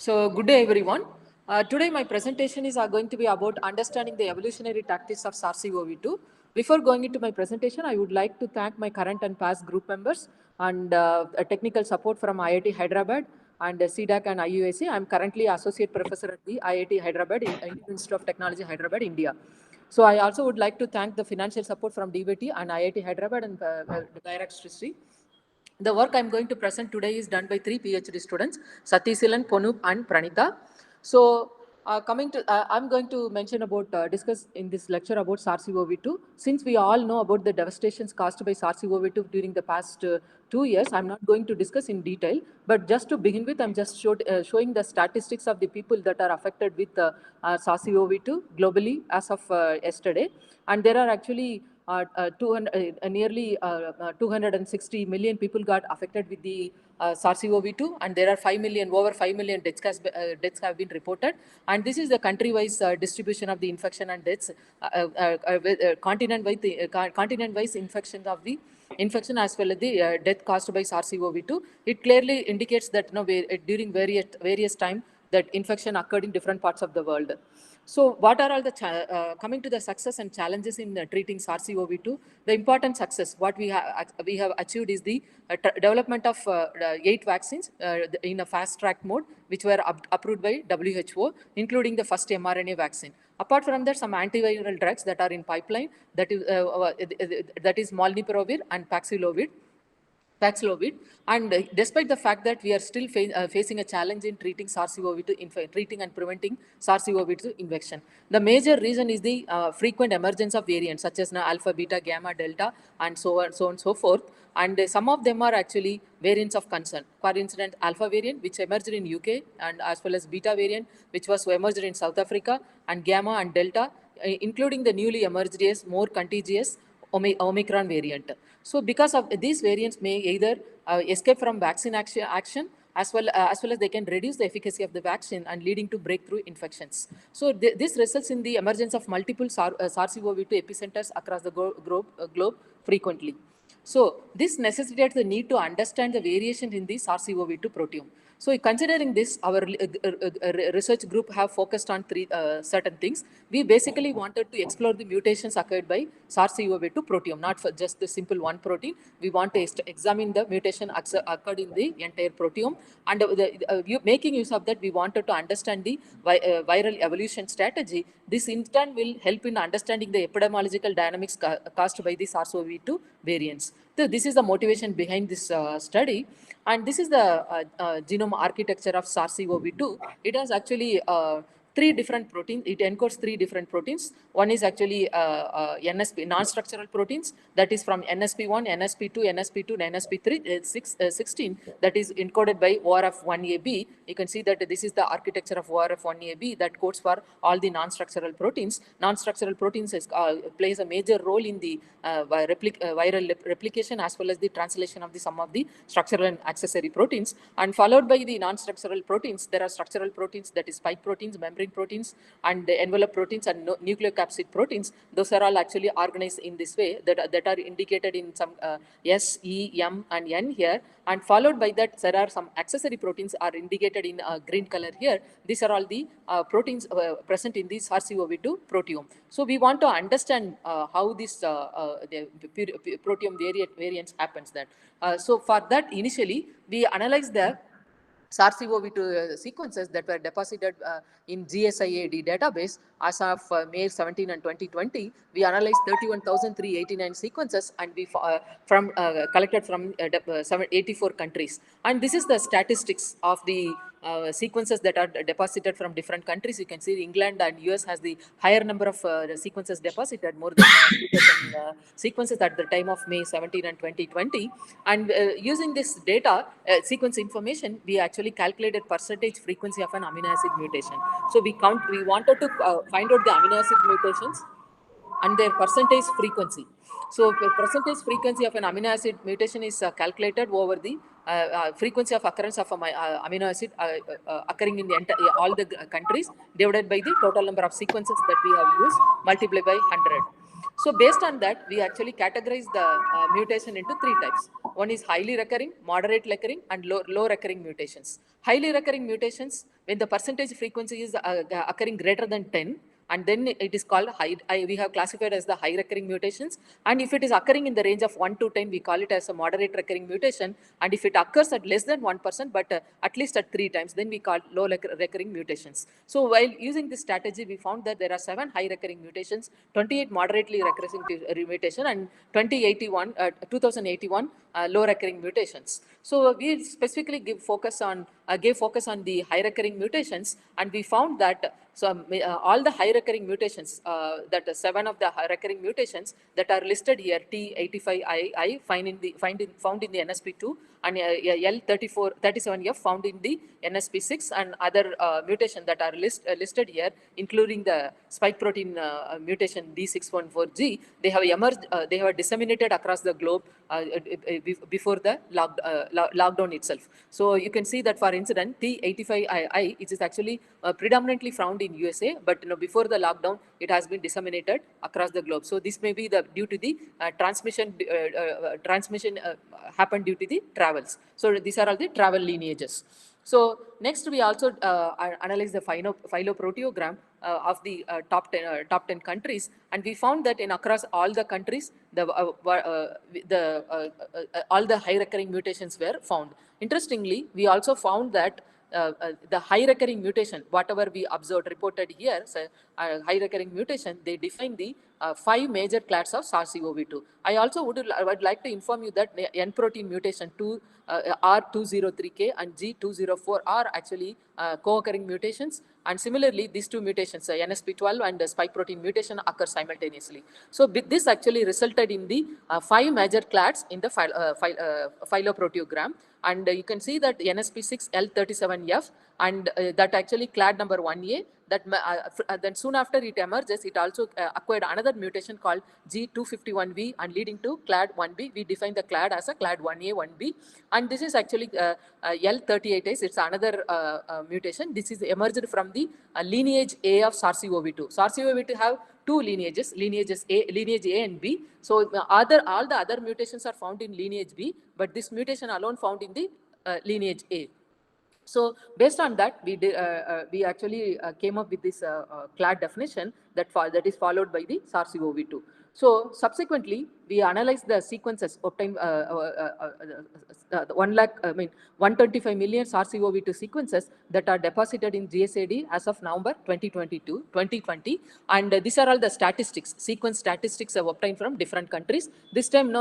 So good day everyone. Today my presentation is going to be about understanding the evolutionary tactics of SARS-CoV-2. Before going into my presentation, I would like to thank my current and past group members and technical support from IIT Hyderabad and CDAC and IUAC. I am currently Associate Professor at the IIT Hyderabad, Indian Institute of Technology, Hyderabad, India. So I also would like to thank the financial support from DBT and IIT Hyderabad and Direct History. The work I'm going to present today is done by 3 PhD students, Satisilan, Ponup and Pranita. So I'm going to mention about, discuss in this lecture about SARS-CoV-2. Since we all know about the devastations caused by SARS-CoV-2 during the past 2 years, I'm not going to discuss in detail, but just to begin with, I'm just showing the statistics of the people that are affected with SARS-CoV-2 globally as of yesterday. And there are actually nearly 260 million people got affected with the SARS-CoV-2, and there are 5 million, over 5 million deaths have been reported. And this is the country-wise distribution of the infection and deaths, continent-wise infections of the infection as well as the death caused by SARS-CoV-2. It clearly indicates that during various time that infection occurred in different parts of the world. So what are all the, coming to the success and challenges in treating SARS-CoV-2, the important success, what we have achieved is the development of 8 vaccines in a fast track mode, which were approved by WHO, including the first mRNA vaccine. Apart from that, some antiviral drugs that are in pipeline, that is Molnupiravir and Paxlovid. And despite the fact that we are still facing a challenge in treating SARS-CoV-2, treating and preventing SARS-CoV-2 infection. The major reason is the frequent emergence of variants such as alpha, beta, gamma, delta, and so on and so forth. And some of them are actually variants of concern. For instance, alpha variant, which emerged in UK, and as well as beta variant, which was emerged in South Africa, and gamma and delta, including the newly emerged as more contagious Omicron variant. So because of these variants may either escape from vaccine action as well as they can reduce the efficacy of the vaccine and leading to breakthrough infections. So this results in the emergence of multiple SARS-CoV-2 epicenters across the globe frequently. So this necessitates the need to understand the variation in the SARS-CoV-2 proteome. So considering this, our research group have focused on three certain things. We basically wanted to explore the mutations occurred by SARS-CoV-2 proteome, not for just the simple one protein. We want to examine the mutation occurred in the entire proteome. And making use of that, we wanted to understand the viral evolution strategy. This in turn will help in understanding the epidemiological dynamics caused by the SARS-CoV-2 variants. So this is the motivation behind this study. And this is the genome architecture of SARS-CoV-2. It has actually 3 different proteins. It encodes 3 different proteins. One is actually NSP, non-structural proteins, that is from NSP1, NSP2, NSP2, and NSP3, 16, that is encoded by ORF1AB. You can see that this is the architecture of ORF1AB that codes for all the non-structural proteins. Non-structural proteins plays a major role in the viral replication as well as the translation of some of the structural and accessory proteins. And followed by the non-structural proteins, there are structural proteins, that is spike proteins, membrane proteins, and the envelope proteins and nucleocapsid proteins. Those are all actually organized in this way that are indicated in some S, E, M, and N here. And followed by that, there are some accessory proteins are indicated in green color here. These are all the proteins present in the SARS-CoV-2 proteome. So we want to understand how this the proteome variants happens. So for that, initially we analyze the SARS-CoV-2 sequences that were deposited in GSIAD database as of May 17 and 2020. We analyzed 31,389 sequences, and we collected from 84 countries. And this is the statistics of the sequences that are deposited from different countries. You can see England and US has the higher number of sequences deposited, more than 2,000 sequences at the time of May 17 and 2020. And using this data, sequence information, we actually calculated percentage frequency of an amino acid mutation. So we wanted to find out the amino acid mutations and their percentage frequency. So the percentage frequency of an amino acid mutation is calculated over the frequency of occurrence of amino acid occurring in all the countries, divided by the total number of sequences that we have used, multiplied by 100. So based on that, we actually categorize the mutation into 3 types. One is highly recurring, moderate recurring, and low recurring mutations. Highly recurring mutations, when the percentage frequency is occurring greater than 10, and then it is called we have classified as the high recurring mutations. And if it is occurring in the range of 1 to 10, we call it as a moderate recurring mutation. And if it occurs at less than 1%, but at least at 3 times, then we call low recurring mutations. So while using this strategy, we found that there are 7 high recurring mutations, 28 moderately recurring mutation, and 2081 low recurring mutations. So we specifically gave focus on the high recurring mutations, and we found that all the high recurring mutations, that 7 of the high recurring mutations that are listed here, T85II found in the NSP2, and L37F found in the NSP6, and other mutation that are listed here, including the spike protein mutation D614G. They have emerged, they have disseminated across the globe before the lockdown itself. So you can see that, for instance, T85II, it is actually predominantly found in USA, but before the lockdown, it has been disseminated across the globe. So this may be due to the transmission happened due to the travels. So these are all the travel lineages. So next, we also analyze the phyloproteogram of the top 10 countries, and we found that in across all the countries, all the high recurring mutations were found. Interestingly, we also found that the high recurring mutation, whatever we observed, reported here, so, high recurring mutation, they define the 5 major clades of SARS-CoV-2. I also would like to inform you that the N protein mutation R203K and G204 are actually co-occurring mutations, and similarly these 2 mutations, NSP12 and spike protein mutation, occur simultaneously. So this actually resulted in the 5 major clades in the phyloproteogram. And you can see that NSP6L37F, and that actually clade number 1A, that then soon after it emerges, it also acquired another mutation called G251V, and leading to clade 1B. We define the clade as a clade 1A, 1B, and this is actually L38S. It's another mutation. This is emerged from the lineage A of SARS-CoV-2. SARS-CoV-2 have 2 lineages, lineage A and B. So all the other mutations are found in lineage B, but this mutation alone found in the lineage A. So based on that, we actually came up with this clade definition that is followed by the SARS-CoV-2. So subsequently, we analyzed the sequences obtained 125 million SARS-CoV-2 sequences that are deposited in GSAD as of November 2020, and these are all the statistics, sequence statistics obtained from different countries. This time, in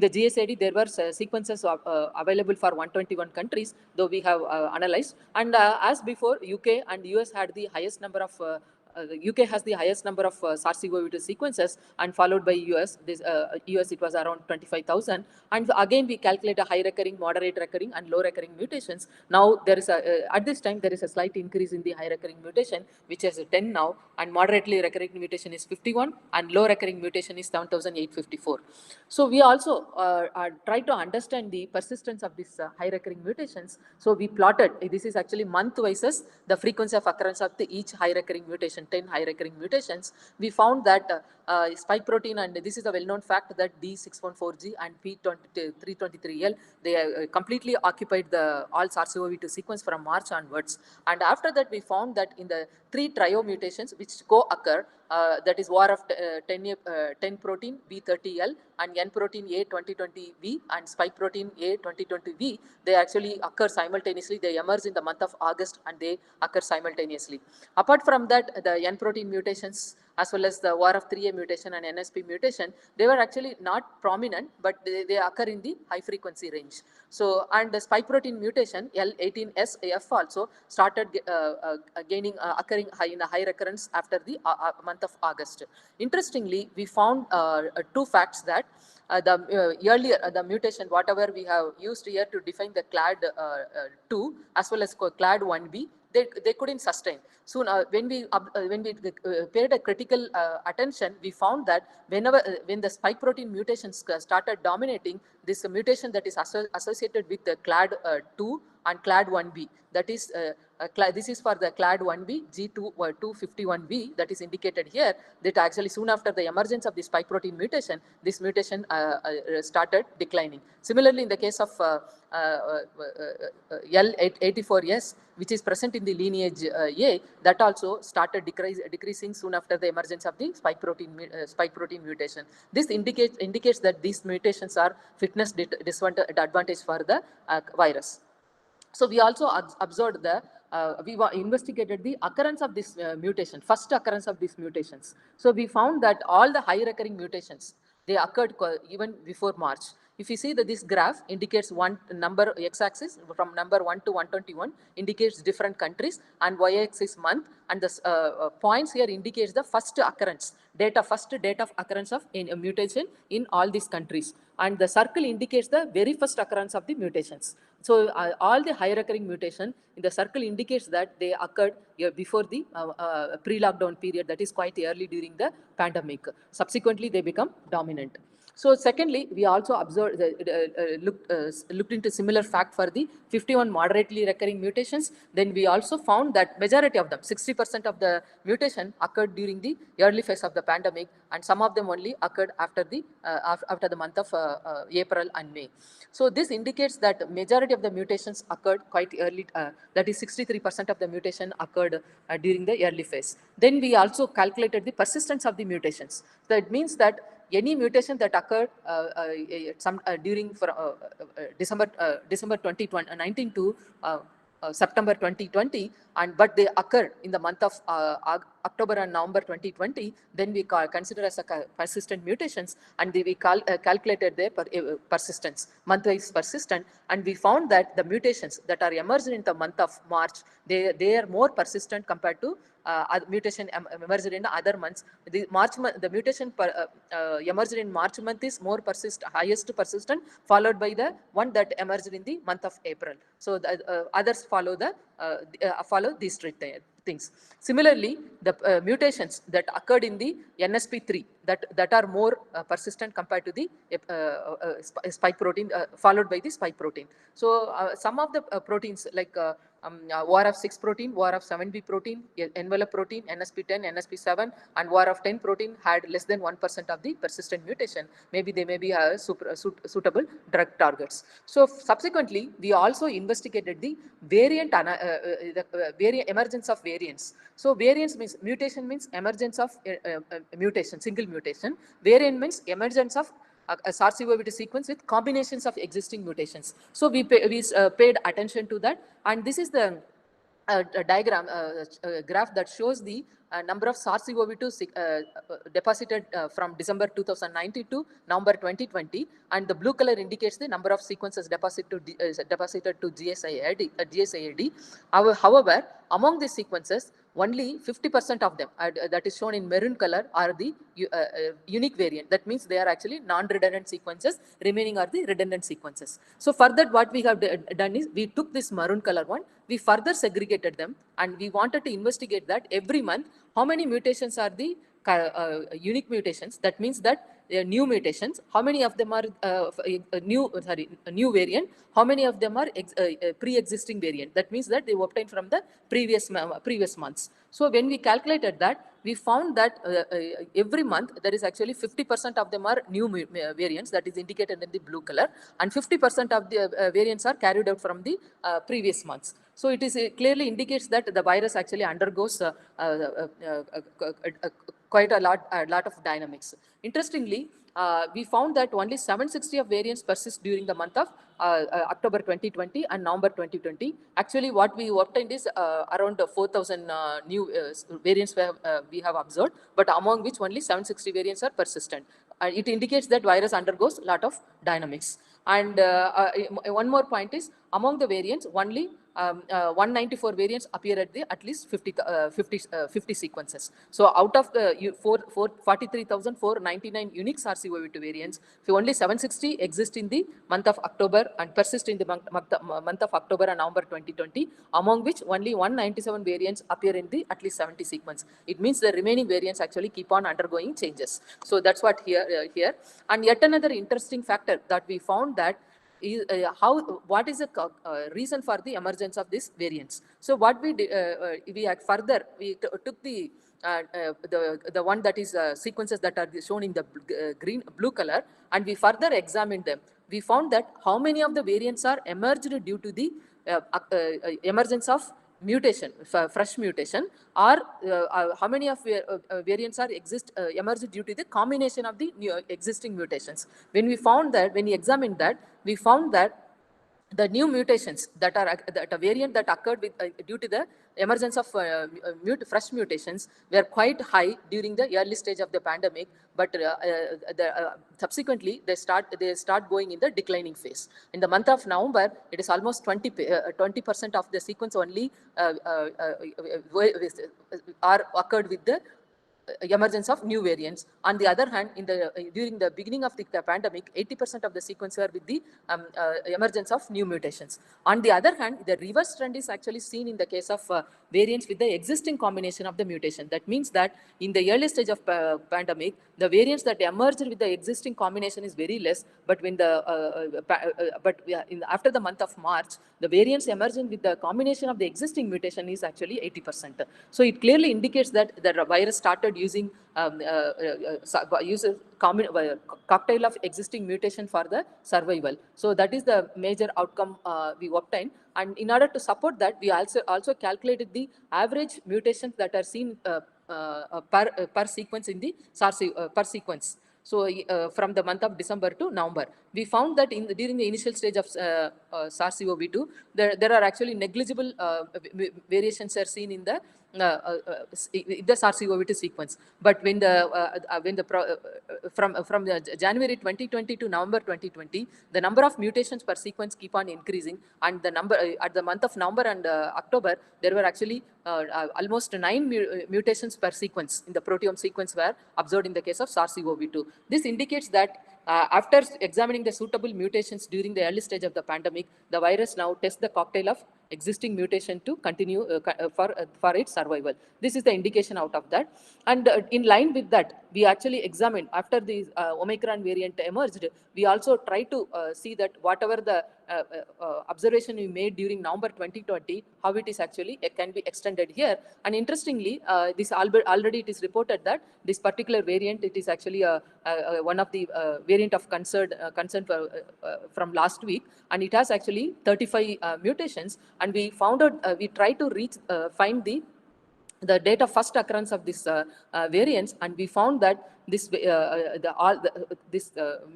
the GSAD there were sequences available for 121 countries, though we have analyzed, and as before, UK and US had the highest number of the UK has the highest number of SARS-CoV-2 sequences, and followed by US. US, it was around 25,000. And again, we calculate a high recurring, moderate recurring, and low recurring mutations. Now, there is at this time, there is a slight increase in the high recurring mutation, which is 10 now, and moderately recurring mutation is 51, and low recurring mutation is 7,854. So we also try to understand the persistence of these high recurring mutations. So we plotted, this is actually month-wise, the frequency of occurrence of each high recurring mutation, 10 high recurring mutations. We found that spike protein, and this is a well-known fact, that D614G and P323L, they completely occupied the all SARS-CoV-2 sequence from March onwards. And after that, we found that in the 3 trio mutations which co-occur, that is war of 10 protein B30L and N protein A2020V and spike protein A2020V, they actually occur simultaneously. They emerge in the month of August, and they occur simultaneously. Apart from that, the N protein mutations as well as the war of 3A mutation and NSP mutation, they were actually not prominent, but they occur in the high frequency range. So, and the spike protein mutation L18SF also started occurring in a high recurrence after the month of August. Interestingly, we found 2 facts that earlier the mutation, whatever we have used here to define the clade 2 as well as clade 1B, they couldn't sustain. Soon, when we paid a critical attention, we found that when the spike protein mutations started dominating, this mutation that is associated with the CLAD2 and CLAD1B, that is this is for the CLAD1B G251V that is indicated here, that actually soon after the emergence of the spike protein mutation, this mutation started declining. Similarly, in the case of L84S, which is present in the lineage A, that also started decreasing soon after the emergence of the spike protein mutation. This indicates that these mutations are fitness disadvantage for the virus. So we also observed we investigated the occurrence of this mutation, first occurrence of these mutations. So we found that all the high recurring mutations, they occurred even before March. If you see that this graph indicates one number, x-axis from number 1 to 121 indicates different countries, and y-axis month, and the points here indicates the first occurrence, first date of occurrence of a mutation in all these countries. And the circle indicates the very first occurrence of the mutations. So all the high recurring mutation in the circle indicates that they occurred before the pre-lockdown period, that is quite early during the pandemic. Subsequently, they become dominant. So secondly, we also observed, looked into similar fact for the 51 moderately recurring mutations. Then we also found that majority of them, 60% of the mutation occurred during the early phase of the pandemic, and some of them only occurred after the month of April and May. So this indicates that majority of the mutations occurred quite early, that is 63% of the mutation occurred during the early phase. Then we also calculated the persistence of the mutations. So it means that any mutation that occurred during December 2019 to September 2020, but they occurred in the month of October and November 2020, then we consider as a persistent mutations, and we calculated their persistence, month-wise persistent, and we found that the mutations that are emerged in the month of March, they are more persistent compared to mutation emerged in other months. The mutation emerged in March month is more highest persistent, followed by the one that emerged in the month of April. So the, others follow these things. Similarly, the mutations that occurred in the NSP3 that are more persistent compared to the spike protein, followed by the spike protein. So some of the proteins like ORF6 protein, ORF7B protein, envelope protein, NSP10, NSP7, and ORF10 protein had less than 1% of the persistent mutation. Maybe they may be suitable drug targets. So subsequently, we also investigated the emergence of variants. So variants means mutation means emergence of mutation, single mutation. Variant means emergence of a SARS-CoV-2 sequence with combinations of existing mutations. So we paid attention to that, and this is the diagram, graph that shows the number of SARS-CoV-2 deposited from December 2019 to November 2020, and the blue color indicates the number of sequences deposited to GSIAD. However, among these sequences, only 50% of them, that is shown in maroon color, are the unique variant. That means they are actually non-redundant sequences, remaining are the redundant sequences. So further, what we have done is, we took this maroon color one, we further segregated them, and we wanted to investigate that every month, how many mutations are the unique mutations. That means that new mutations, how many of them are new variant, how many of them are pre-existing variant. That means that they were obtained from the previous months. So when we calculated that, we found that every month there is actually 50% of them are new variants, that is indicated in the blue color, and 50% of the variants are carried out from the previous months. So it is clearly indicates that the virus actually undergoes quite a lot of dynamics. Interestingly, we found that only 760 of variants persist during the month of October 2020 and November 2020. Actually, what we obtained is around 4,000 new variants we have observed, but among which only 760 variants are persistent. It indicates that virus undergoes a lot of dynamics. And one more point is, among the variants, only 194 variants appear at least 50 sequences. So out of the 43,499 unique SARS-CoV-2 variants, so only 760 exist in the month of October and persist in the month of October and November 2020, among which only 197 variants appear in the at least 70 sequence. It means the remaining variants actually keep on undergoing changes. So that's what here. And yet another interesting factor that we found that what is the reason for the emergence of these variants. So what we did, we had further, we took the one that is sequences that are shown in the blue color, and we further examined them. We found that how many of the variants are emerged due to the emergence of mutation, fresh mutation, or how many of variants are emerged due to the combination of the new existing mutations. When we found that, when we examined that, we found that the new mutations that are a variant that occurred due to the emergence of fresh mutations were quite high during the early stage of the pandemic, but subsequently they start going in the declining phase. In the month of November, it is almost 20% of the sequence only are occurred with the emergence of new variants. On the other hand, during the beginning of the pandemic, 80% of the sequence were with the emergence of new mutations. On the other hand, the reverse trend is actually seen in the case of variants with the existing combination of the mutation. That means that in the early stage of pandemic, the variants that emerged with the existing combination is very less, but when after the month of March, the variants emerging with the combination of the existing mutation is actually 80%. So it clearly indicates that the virus started using cocktail of existing mutation for the survival. So that is the major outcome we obtained. And in order to support that, we also calculated the average mutations that are seen per sequence in the SARS per sequence. So from the month of December to November, we found that during the initial stage of SARS-CoV-2, there are actually negligible variations are seen in the SARS-CoV-2 sequence. But from January 2020 to November 2020, the number of mutations per sequence keep on increasing, and the number at the month of November and October, there were actually almost 9 mutations per sequence in the proteome sequence were observed in the case of SARS-CoV-2. This indicates that after examining the suitable mutations during the early stage of the pandemic, the virus now tests the cocktail of existing mutation to continue for its survival. This is the indication out of that. And in line with that, we actually examined after the Omicron variant emerged, we also try to see that whatever the observation we made during November 2020, how it is actually can be extended here. And interestingly, this already it is reported that this particular variant, it is actually one of the variant of concern from last week, and it has actually 35 mutations. And we found out, we tried to find the date of first occurrence of this variants, and we found that this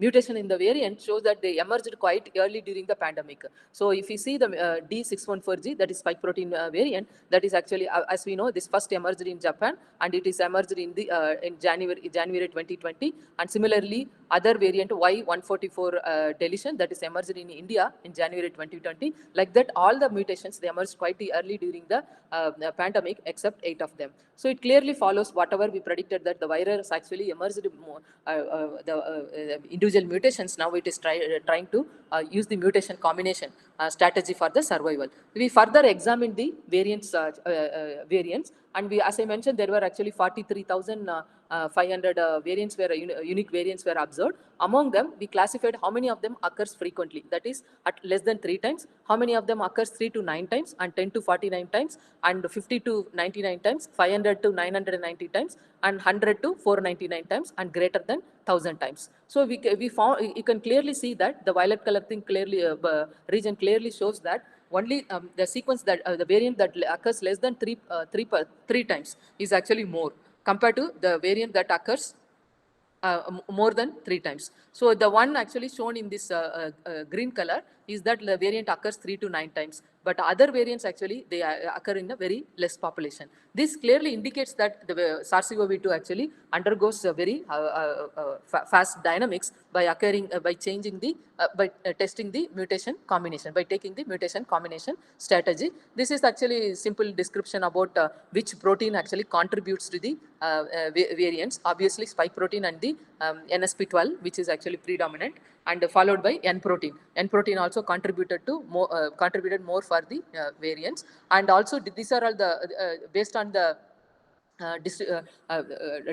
mutation in the variant shows that they emerged quite early during the pandemic. So if you see the D614G, that is spike protein variant, that is actually, as we know, this first emerged in Japan, and it is emerged in January 2020. And similarly, other variant Y144 deletion that is emerged in India in January 2020. Like that, all the mutations, they emerged quite early during the pandemic, except 8 of them. So it clearly follows whatever we predicted, that the virus actually emerged more, individual mutations. Now it is trying to use the mutation combination strategy for the survival. We further examined the variants, and we, as I mentioned, there were actually 43,500 variants were unique variants were observed. Among them, we classified how many of them occurs frequently, that is at less than 3 times, how many of them occurs 3 to 9 times, and 10 to 49 times, and 50 to 99 times, 500 to 990 times, and 100 to 499 times, and greater than 1000 times. So we found, you can clearly see that the violet color thing clearly region clearly shows that only the sequence that the variant that occurs less than 3 times is actually more compared to the variant that occurs more than 3 times. So the one actually shown in this green color, is that the variant occurs 3 to 9 times, but other variants actually they occur in a very less population. This clearly indicates that the SARS-CoV-2 actually undergoes a very fast dynamics by occurring by changing the by testing the mutation combination, by taking the mutation combination strategy. This is actually simple description about which protein actually contributes to the variants. Obviously, spike protein and the NSP12, which is actually predominant, and followed by N protein. N protein also contributed more for the variants, and also these are all the based on the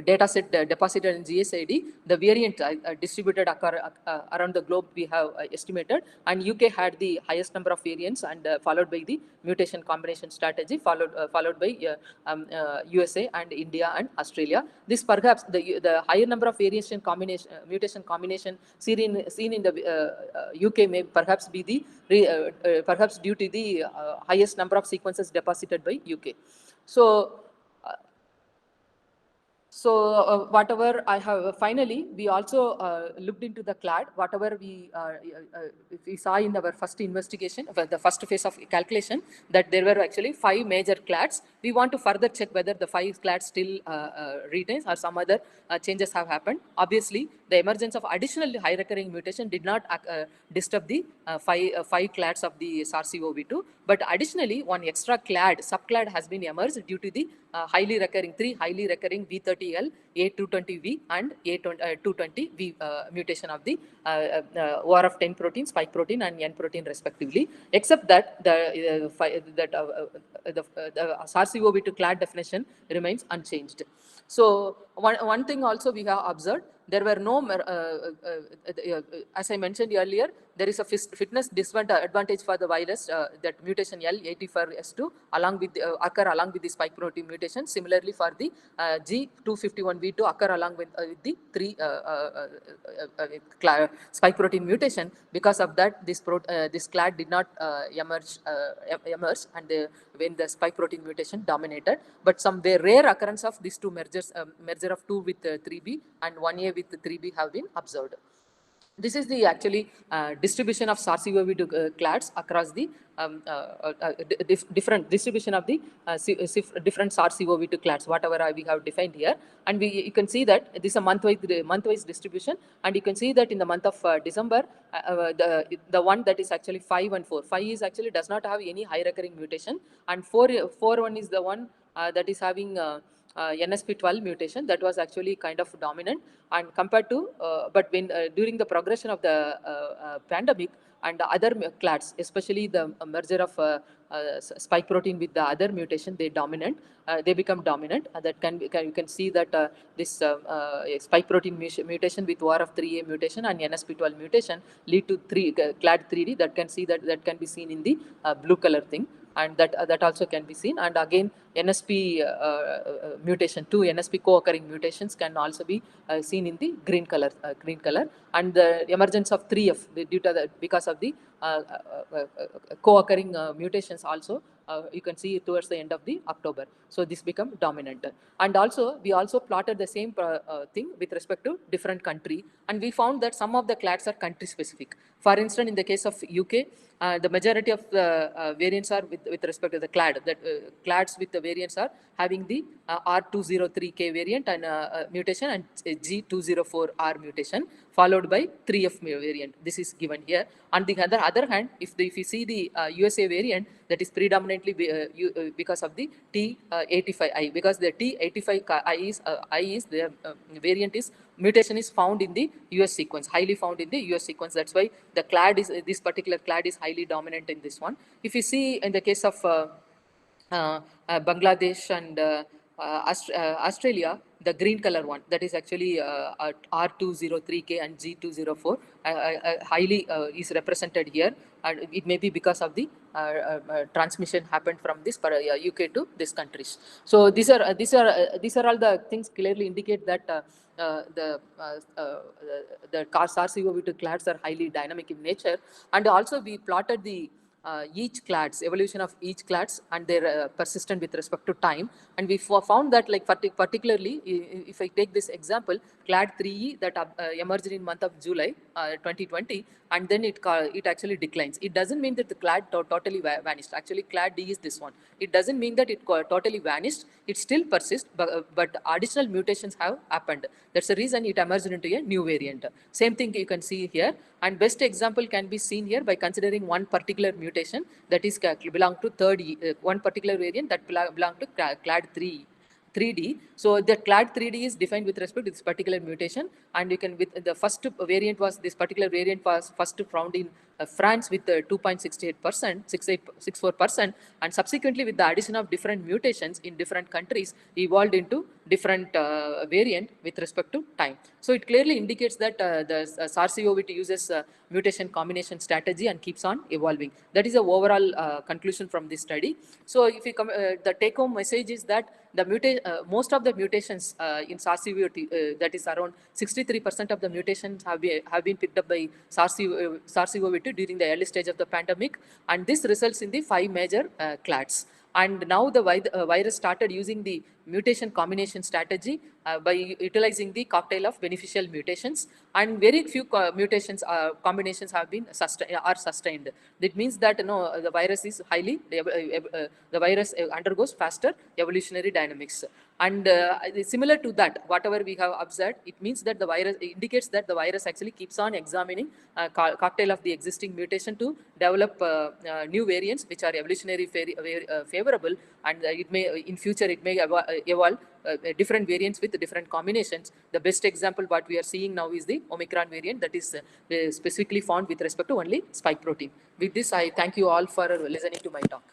data set deposited in GSID, the variant distributed around the globe we have estimated, and UK had the highest number of variants, and followed by the mutation combination strategy, followed by USA and India and Australia. This perhaps the higher number of variation combination mutation combination seen in the UK may perhaps be the perhaps due to the highest number of sequences deposited by UK. So whatever I have, finally, we also looked into the clad, whatever we saw in our first investigation, the first phase of calculation, that there were actually 5 major clads. We want to further check whether the 5 clads still retains or some other changes have happened. Obviously, the emergence of additional high recurring mutation did not disturb the 5 clads of the SARS-CoV-2, but additionally, one extra subclad has been emerged due to the three highly recurring V30L, A220V and A220V mutation of the ORF10 protein, spike protein and N protein respectively, except that the SARS-CoV-2 clad definition remains unchanged. So one thing also we have observed, there were no, as I mentioned earlier, there is a fitness disadvantage for the virus, that mutation L84S2 occur along with the spike protein mutation. Similarly, for the G251V2 occur along with the 3 spike protein mutation. Because of that, this clad did not emerge, and when the spike protein mutation dominated. But some rare occurrence of these two mergers, merger of 2 with 3B and 1A with 3B have been observed. This is the actually distribution of SARS-CoV-2 clads across the different distribution of the different SARS-CoV-2 clads, whatever we have defined here. And you can see that this is a month-wise distribution, and you can see that in the month of December, the one that is actually 5 and 4. 5 is actually does not have any high recurring mutation, and 4 one is the one that is having NSP12 mutation that was actually kind of dominant, and compared to but when during the progression of the pandemic and the other clads, especially the merger of spike protein with the other mutation, they become dominant. That you can see that this spike protein mutation with ORF3A mutation and NSP12 mutation lead to clad 3D. That can be seen in the blue color thing, and that also can be seen. And again, NSP mutation, 2 NSP co-occurring mutations can also be seen in the green color, and the emergence of 3F because of the co-occurring mutations also. You can see towards the end of the October. So this become dominant. And also, we also plotted the same thing with respect to different country, and we found that some of the clads are country specific. For instance, in the case of UK, the majority of the variants are with respect to the clad. That clads with the variants are having the R203K variant and mutation, and G204R mutation, followed by 3F variant. This is given here. On the other hand, if you see the USA variant, that is predominantly because of the T85I, because the T85I is the variant is mutation is found in the US sequence, highly found in the US sequence. That's why the clad is this particular clad is highly dominant in this one. If you see in the case of Bangladesh and Australia, the green color one, that is actually R203K and G204, highly is represented here, and it may be because of the transmission happened from this UK to these countries. So these are all the things clearly indicate that the SARS-CoV-2 clads are highly dynamic in nature. And also we plotted the each clades, evolution of each clades and their persistent with respect to time. And we found that like particularly, if I take this example, clade 3E that emerged in month of July 2020, and then it actually declines. It doesn't mean that the clade totally vanished. Actually, clade D is this one. It doesn't mean that it totally vanished. It still persists, but additional mutations have happened. That's the reason it emerged into a new variant. Same thing you can see here. And best example can be seen here by considering one particular mutation that is belong to third E, one particular variant that belong to clade 3D. So the clade 3D is defined with respect to this particular mutation, and you can with the first variant was this particular variant was first found in France with 2.68%, 64%, and subsequently with the addition of different mutations in different countries evolved into different variant with respect to time. So it clearly indicates that the SARS-CoV-2 uses mutation combination strategy and keeps on evolving. That is the overall conclusion from this study. So if you the take-home message is that the most of the mutations in SARS-CoV-2, that is around 63% of the mutations have been picked up by SARS-CoV-2 during the early stage of the pandemic, and this results in the 5 major clades. And now the virus started using the mutation combination strategy by utilizing the cocktail of beneficial mutations, and very few mutations combinations have been sustained. That means that the virus is highly the virus undergoes faster evolutionary dynamics. And similar to that, whatever we have observed, it means that the virus indicates that the virus actually keeps on examining cocktail of the existing mutation to develop new variants which are evolutionary favorable, and it may in future it may evolve different variants with different combinations. The best example what we are seeing now is the Omicron variant that is specifically found with respect to only spike protein. With this, I thank you all for listening to my talk.